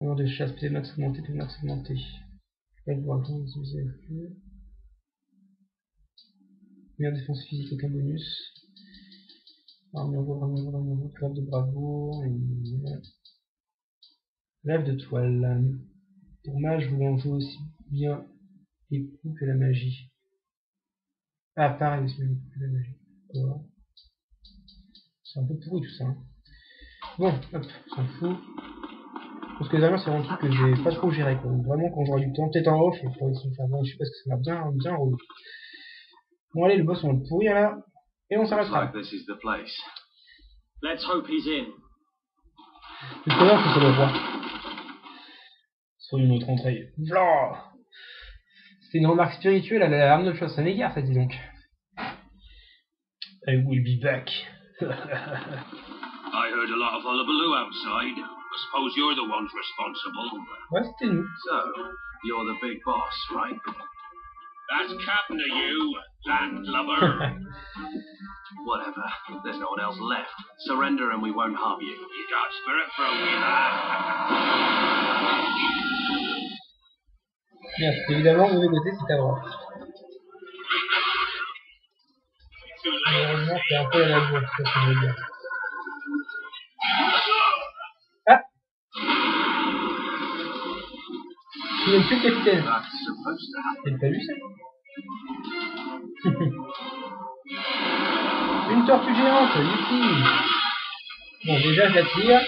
Nombre de chasse, max augmenté, max augmenté. Là, pour attendre, vous avez plus. Meilleure défense physique avec un bonus. Armure, grave de bravoure. Rêve de toile. Pour mage, vous en aussi bien les coups que la magie. Ah, pareil, aussi bien les coups que la magie. Voilà. C'est un peu pourri tout ça. Hein. Bon, hop, on s'en fout. Parce que les armures, c'est un truc que j'ai pas trop géré, quoi. Donc, vraiment, quand j'aurai du temps, peut-être en off, il faudrait se faire bon, je sais parce que ça m'a bien roulé. Bon, allez, le boss, on va le pourrir là. Et on s'arrêtera. Let's hope he's in. Tout à l'heure, c'est le roi. Sur une autre entrée. Vlah. C'est une remarque spirituelle à la Arnold Schwarzenegger, ça dit donc. I will be back. I heard a lot of hullabaloo outside. I suppose you're the ones responsible. Ouais, c'était nous. So, you're the big boss, right? That's Captain to you, landlubber. Whatever. There's no one else left. Surrender and we won't harm you. You got spirit for me, Bien, évidemment, mauvais côté, c'est à droite. Normalement, c'est un peu la même chose, c'est ce que je veux dire. Ah! Il n'est plus le capitaine. T'as pas vu ça? Une tortue géante, ici. Bon, déjà, je la tire.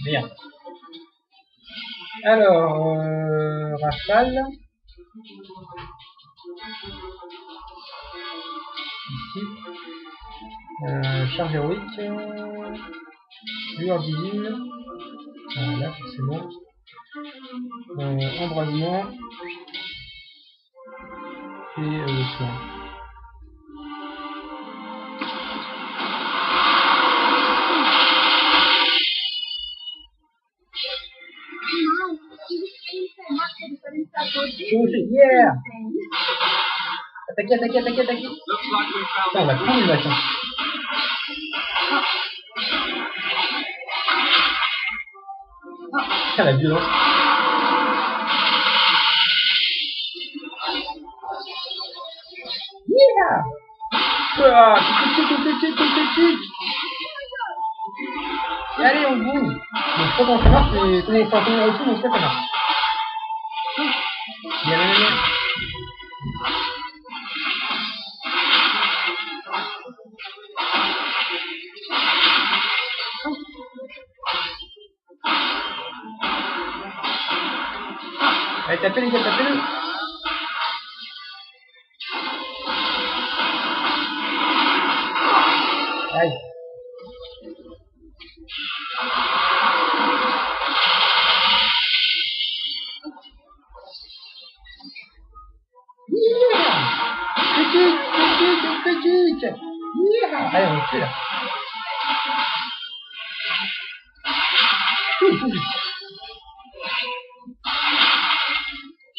Merde. Alors, rafale. Ici. Charge héroïque. Lueur divine. Là, forcément. Embrasement. Et soin. Yeah! Attaquez! Putain, on va prendre le machin. Putain, la violence. Yeah! Et allez, on boum! Donc, je crois qu'on ça marche, mais comment on retourne, donc ça marche. Bien. Allez, tapez les gars, tapez-le. Aïe. Critique. Yeah. Allez, on le fait là.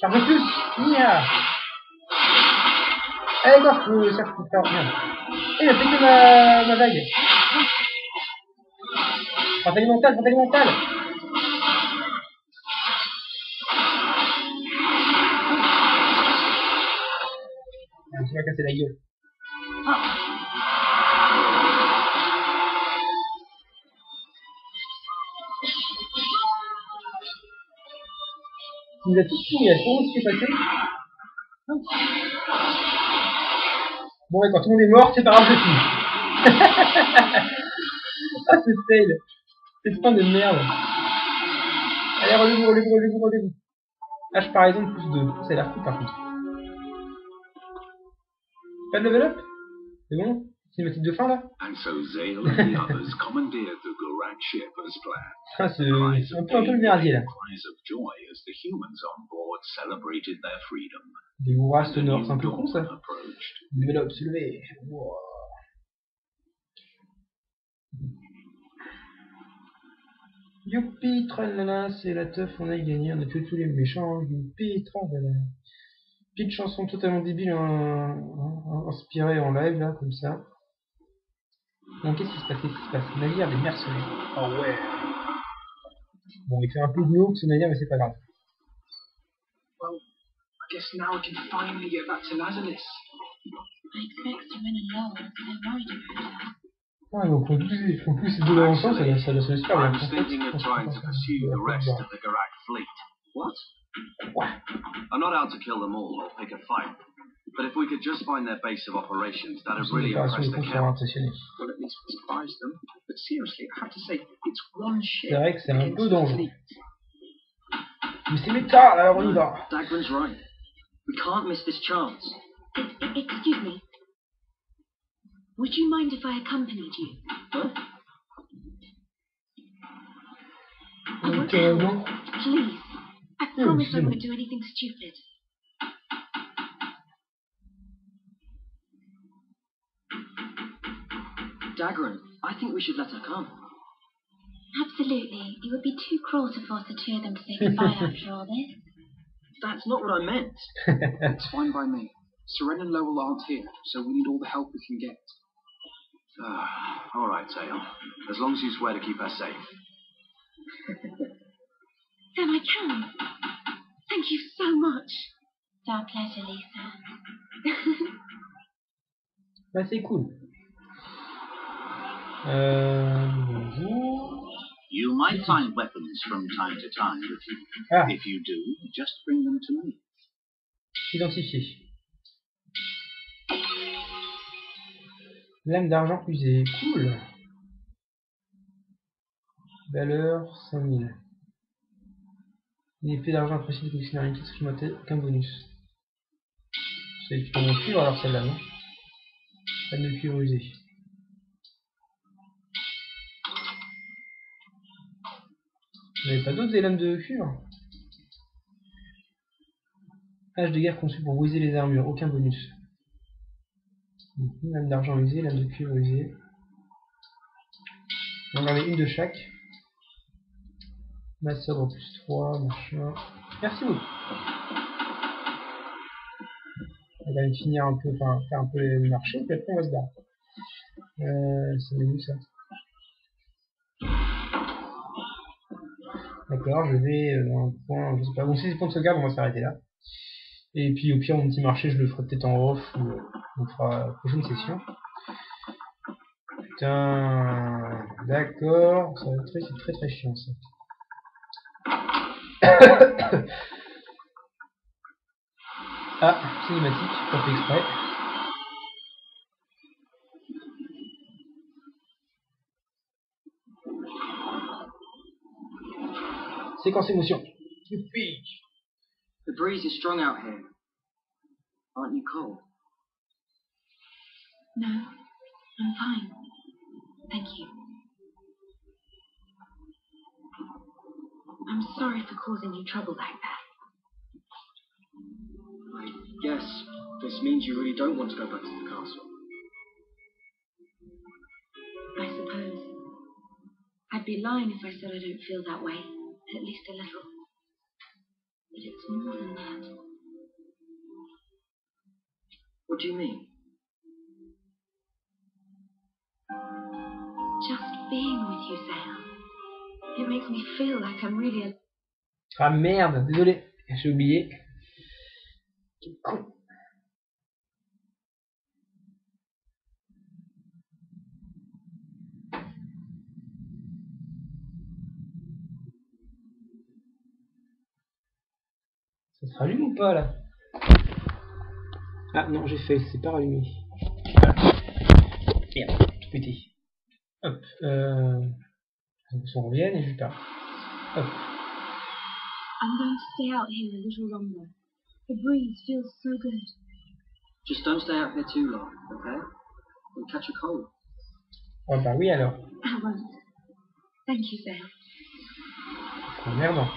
Charge plus. Yeah. Allez, go, ça faut faire bien. Et il a pété ma vague. Fantaisie mentale. Tu vas casser la gueule. Il nous a tout pourri, il y a trop ce qui est passé. Bon, et quand tout le monde est mort, c'est pas grave, je finis. Ah, c'est fail. C'est fin de merde. Allez, relevez-vous. H par exemple, plus 2. Ça a l'air cool par contre. Pas de level up? C'est bon? Cinématique de fin là? And so Zale and the others commandeered the Gurak ship as planned. Ah, c'est un peu le merdier là. Cries of joy as the humans on board celebrated their freedom. Des hurrahs sonores, c'est un peu con ça. Level up, s'est levé. Wow. Youpi, tralala, c'est la teuf, on a gagné, on a tué tous les méchants. Youpi, tralala. Petite chanson totalement débile, inspirée en live, là, comme ça. Donc, qu'est-ce qui se passe? Qu'est-ce qui se passe? Navire des mercenaires. Oh ouais. Bon, il fait un peu glauque ce navire, mais c'est pas grave. Well, I guess now we can finally get back to Lazanis. I expect Serena Lowell, they're worried about her. Ah, donc on pousse ces deux là ensemble, ça doit se super I bien. was thinking of trying to pursue the rest of the Garak fleet. What? I'm not out to kill them all or pick a fight. But if we could just find their base of operations, that'd really impress the count. Well, at least we'll surprise them. But seriously, I have to say, it's one ship. C'est vrai que c'est un peu against dangereux. the fleet. Mais c'est méta, alors on y va. Dagran's right. We can't miss this chance. Excuse me. Would you mind if I accompanied you? Huh? I won't Carrément. help. Please. I promise I won't do anything stupid. Dagran, I think we should let her come. Absolutely. It would be too cruel to force the two of them to say goodbye after all this. That's not what I meant. It's fine by me. Serena and Lowell aren't here, so we need all the help we can get. All right, Tail. As long as you swear to keep her safe. Then I can. Thank you so much. It's our pleasure, Lisa. Bah c'est cool. Bonjour. You might find weapons from time to time with you. Ah, If you do, just bring them to me. identifié. Lame d'argent usée, cool. Valeur 5000. Une épée d'argent appréciée de collectionneur limitée supplémentée, aucun bonus. C'est équipement en cuivre alors celle-là, non? Lame de cuivre usée. Vous n'avez pas d'autres des lames de cuivre? Hache de guerre conçue pour briser les armures, aucun bonus. Lame d'argent usée, lame de cuivre usée. On va regarder une de chaque. Masse sobre plus 3, machin. Merci beaucoup. On va finir un peu, enfin faire un peu le marché, puis après on va se barrer. Ça met où ça? D'accord, je vais dans un point, je sais pas, bon si c'est point de sauvegarde, on va s'arrêter là. Et puis au pire mon petit marché je le ferai peut-être en off ou on fera la prochaine session. Putain, d'accord, ça va être c'est très très chiant ça. Ah, cinématique, pas fait exprès. Séquence émotion. Youpi. The breeze is strong out here. Aren't you cold? No, I'm fine. Thank you. I'm sorry for causing you trouble like that. I guess this means you really don't want to go back to the castle. I suppose. I'd be lying if I said I don't feel that way, at least a little. But it's more than that. What do you mean? Just being with you, Zale. It makes me feel like I'm really a... Ah merde, désolé, j'ai oublié. Quel con. Ça se rallume ou pas là? Ah non, j'ai fait, c'est pas rallumé. Merde, tout pété. Hop, on revient et je pars. Hop. I'm going to stay out here a little longer. The breeze feels so good. Just don't stay out here too long, okay? You'll catch a cold. Ah bah oui alors. I won't. Thank you, Zale. C'est merdant.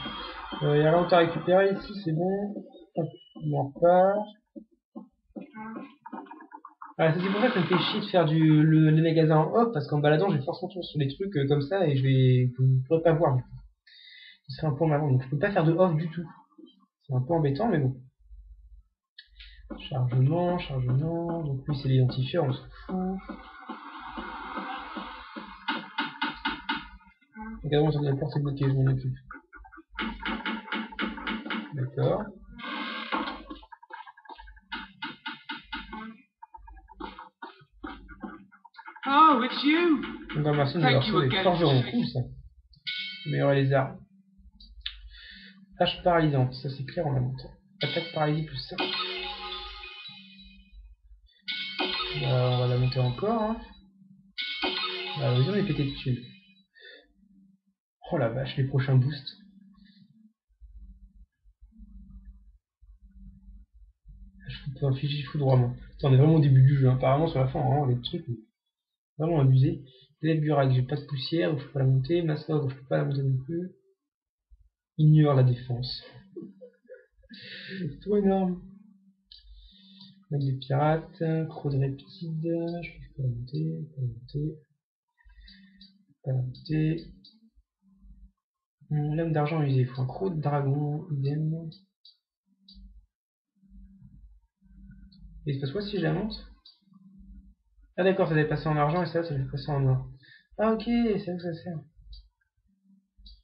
Il y a rien à récupérer ici, c'est bon. Hop, on en repart. Ah, c'est pour ça que ça me fait chier de faire le magasin en off, parce qu'en baladant, je vais forcément tomber sur des trucs comme ça et je pourrais pas voir. Ce serait un peu en avant, donc je peux pas faire de off du tout. C'est un peu embêtant, mais bon. Chargement, chargement, donc lui c'est l'identifieur, on s'en fout. Regardons sur la porte est bloquée, je m'en occupe. D'accord. Oh, it's you! Donc remercie de nous avoir sauvé. Forgeron, cool ça. Améliorer les armes. Hache paralysante, ça c'est clair, on la monte. Attaque paralysie plus 5. On va la monter encore. Hein. Bah, on est pété dessus. Oh la vache, les prochains boosts. Je peux infliger foudroiement. On est vraiment au début du jeu. Hein. Apparemment sur la fin, vraiment les trucs vraiment abusés. Glaive Burak, j'ai pas de poussière, donc je peux pas la monter. Masnog, je peux pas la monter non plus. Ignore la défense. C'est trop énorme. Avec des pirates, croc de reptile, je peux pas la monter, pas la monter. Pas la monter. Lame d'argent usée, il faut un croc de dragon, idem. Et il se passe quoi si je la monte? Ah d'accord, ça devait passer en argent et ça devait passer en or. Ah ok, c'est là que ça sert.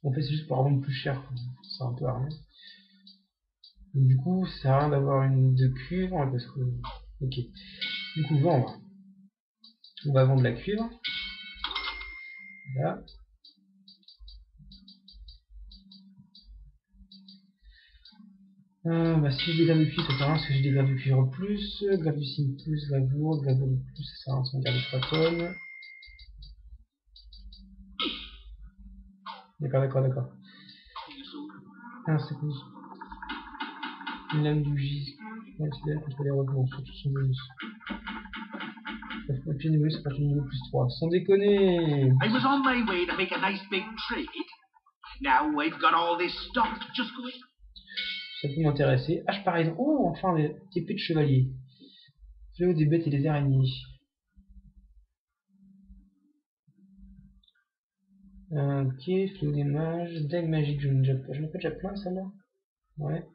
En fait c'est juste pour revendre plus cher, c'est un peu à rien. Donc, du coup, ça sert à rien d'avoir une de cuivre parce que... Ok. Du coup, vendre. On va vendre la cuivre. Là. Bah, si j'ai des graves de cuivre, ça sert à rien parce que j'ai des graves de cuivre plus. Graves de cime plus, gravourde plus, ça sert à rien si on garde 3 tonnes. D'accord. Ah, c'est cool. Une lame du gis. C'est elle contre les rebonds, surtout son bonus. La pied niveau, c'est pas le niveau plus 3. Sans déconner! I was on my way to make a nice big trade. Now I've got all this stuff just going. Ça peut m'intéresser. Hache paralysante. Oh, enfin, des épées de chevalier. Fléau des bêtes et des araignées. Ok, fléau des mages. Dague magique, j'en ai pas déjà plein, ça là. Ouais.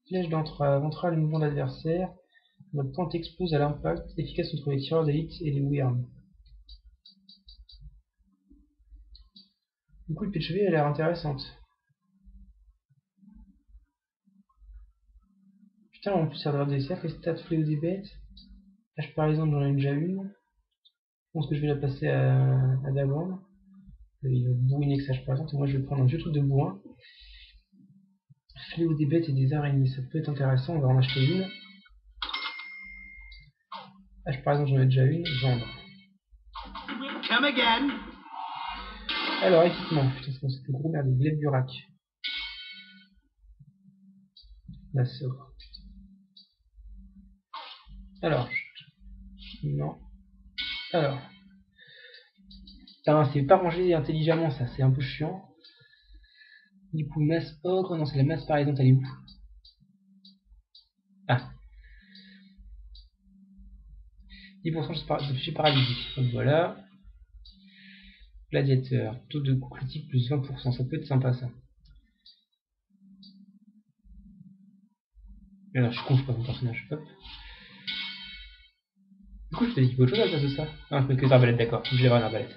Flèche d'entrave. Entrave le mouvement d'adversaire. Notre pointe explose à l'impact. Efficace contre les tireurs d'élite et les wyrms. Du coup, l'épée de chevalier a l'air intéressante. Putain, en plus, ça drop des cercles. Les stats fléau des bêtes. Hache paralysante, j'en ai déjà une. Je pense que je vais la passer à Dagon. Il va bourriner que ça hache paralysante. Et moi, je vais prendre un vieux truc de bourrin. Fléau des bêtes et des araignées, ça peut être intéressant, on va en acheter une. Par exemple, j'en ai déjà une, vendre. Come again. Alors, équipement, putain, c'est le gros merde, Glaive Burak. La sort. Alors, non. Alors, c'est pas rangé intelligemment, ça, c'est un peu chiant. Du coup, masse ogre, non, c'est la masse paralysante, elle est où? Ah. 10% de fichier paralysé. Donc voilà. Gladiateur. Taux de coup critique plus 20%. Ça peut être sympa ça. Alors je suis con, je pas mon personnage. Hop. Du coup je t'ai dit autre chose à la place de ça. Ah, je mets que des arbalètes, d'accord. Je vais avoir une arbalète.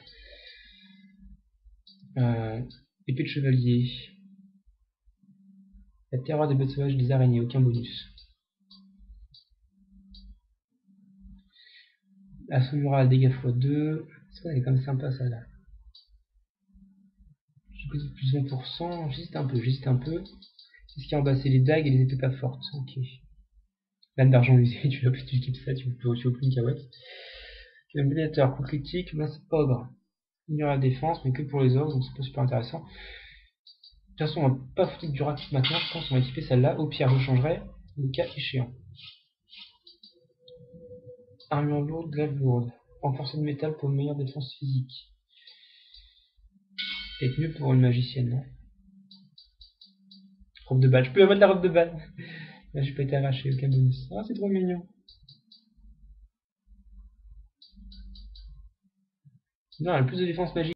Épée de chevalier. La terreur des bêtes sauvages et des araignées, aucun bonus. Assaut mural, dégâts x2. C'est quoi, elle est quand même sympa ça là. Je peux dire plus 20%. J'hésite un peu. C'est ce qui a en bas, c'est les dagues et les épées pas fortes. Ok. Lame d'argent usée, tu skippes ça, tu veux plus une cahuète. Gladiateur, coup critique, masse ogre. Ignore la défense, mais que pour les ogres, donc c'est pas super intéressant. De toute façon, on va pas foutre du rapide maintenant, je pense qu'on va équiper celle-là. Au pire, je changerai, le cas échéant. Armure lourde, glaive lourde. Renforcé de métal pour une meilleure défense physique. Peut-être mieux pour une magicienne, non? Robe de balle, je peux avoir de la robe de balle. Là, j'ai pas été arraché, aucun bonus. Ah, c'est trop mignon. Non, elle a plus de défense magique.